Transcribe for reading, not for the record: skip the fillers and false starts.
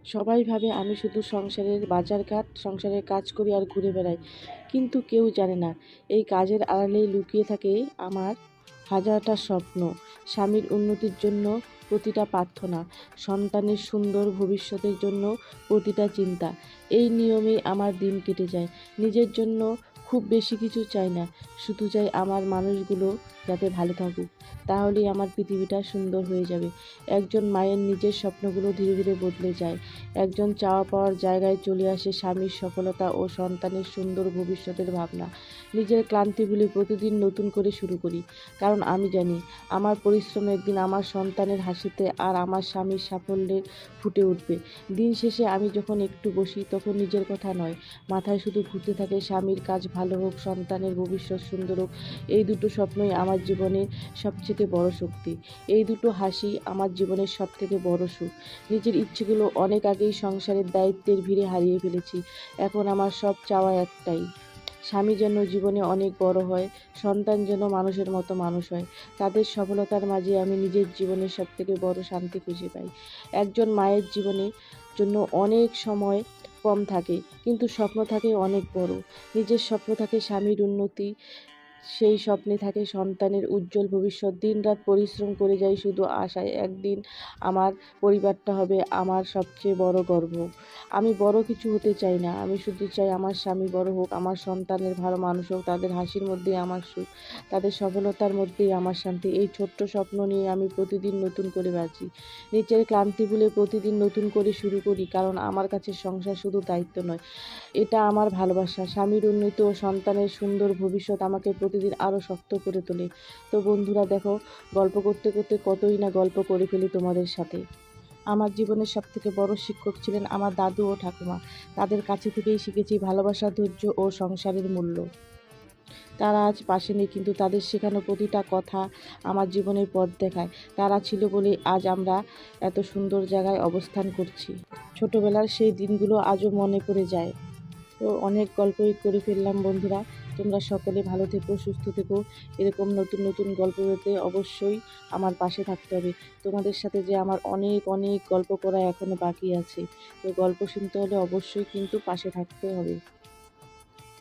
সবাই ভাবে আমি শুধু সংসারের বাজারঘাট, সংসারের কাজ করি আর ঘুরে বেড়াই। কিন্তু কেউ জানে না এই কাজের আড়ালেই লুকিয়ে থাকে আমার হাজারটা স্বপ্ন, স্বামীর উন্নতির জন্য প্রতিটা প্রার্থনা, সন্তানের সুন্দর ভবিষ্যতের জন্য প্রতিটা চিন্তা। এই নিয়মেই আমার দিন কেটে যায়। নিজের জন্য খুব বেশি কিছু চাই না, শুধু চাই আমার মানুষগুলো যাতে ভালো থাকুক। তাহলেই আমার পৃথিবীটা সুন্দর হয়ে যাবে। একজন মায়ের নিজের স্বপ্নগুলো ধীরে ধীরে বদলে যায়। একজন চাওয়া পাওয়ার জায়গায় চলে আসে স্বামীর সফলতা ও সন্তানের সুন্দর ভবিষ্যতের ভাবনা। নিজের ক্লান্তি ভুলে প্রতিদিন নতুন করে শুরু করি, কারণ আমি জানি আমার পরিশ্রম একদিন আমার সন্তানের হাসিতে আর আমার স্বামীর সাফল্যে ফুটে উঠবে। দিন শেষে আমি যখন একটু বসি, তখন নিজের কথা নয়, মাথায় শুধু ঘুরতে থাকে স্বামীর কাজ ভালো হোক, সন্তানের ভবিষ্যৎ সুন্দর হোক। এই দুটো স্বপ্নই আমার জীবনের সবথেকে বড় শক্তি। এই দুটো হাসি আমার জীবনের সবথেকে বড় সুখ। নিজের ইচ্ছেগুলো অনেক আগেই সংসারের দায়িত্বের ভিড়ে হারিয়ে ফেলেছি। এখন আমার সব চাওয়া একটাই, স্বামী যেন জীবনে অনেক বড় হয়, সন্তান যেন মানুষের মতো মানুষ হয়। তাদের সফলতার মাঝে আমি নিজের জীবনের সবথেকে বড় শান্তি খুঁজে পাই। একজন মায়ের জীবনে জন্য অনেক সময় কম থাকে, কিন্তু স্বপ্ন থাকে অনেক বড়। নিজের স্বপ্ন থাকে স্বামীর উন্নতি, সেই স্বপ্নে থাকে সন্তানের উজ্জ্বল ভবিষ্যৎ। দিনরাত পরিশ্রম করে যাই শুধু আশায় একদিন আমার পরিবারটা হবে আমার সবচেয়ে বড় গর্ব। আমি বড় কিছু হতে চাই না, আমি শুধু চাই আমার স্বামী বড় হোক, আমার সন্তানের ভালো মানুষ হোক, তাদের হাসির মধ্যেই আমার সুখ, তাদের সফলতার মধ্যেই আমার শান্তি। এই ছোট্ট স্বপ্ন নিয়ে আমি প্রতিদিন নতুন করে বাঁচি। নিজের ক্লান্তি ভুলে প্রতিদিন নতুন করে শুরু করি, কারণ আমার কাছে সংসার শুধু দায়িত্ব নয়, এটা আমার ভালোবাসা। স্বামীর উন্নতি ও সন্তানের সুন্দর ভবিষ্যৎ আমাকে প্রতিদিন আরও শক্ত করে তোলে। তো বন্ধুরা দেখো, গল্প করতে করতে কতই না গল্প করে ফেলি তোমাদের সাথে। আমার জীবনের সবথেকে বড় শিক্ষক ছিলেন আমার দাদু ও ঠাকুমা। তাদের কাছে থেকেই শিখেছি ভালোবাসা, ধৈর্য ও সংসারের মূল্য। তারা আজ পাশে নেই, কিন্তু তাদের শেখানো প্রতিটা কথা আমার জীবনের পথ দেখায়। তারা ছিল বলেই আজ আমরা এত সুন্দর জায়গায় অবস্থান করছি। ছোটবেলার সেই দিনগুলো আজও মনে পড়ে যায়। তো অনেক গল্পই করে ফেললাম বন্ধুরা। তোমরা সকলে ভালো থেকো, সুস্থ থেকো। এরকম নতুন নতুন গল্প পেতে অবশ্যই আমার পাশে থাকতে হবে। তোমাদের সাথে যে আমার অনেক অনেক গল্প করা এখনও বাকি আছে। তো গল্প শুনতে হলে অবশ্যই কিন্তু পাশে থাকতে হবে।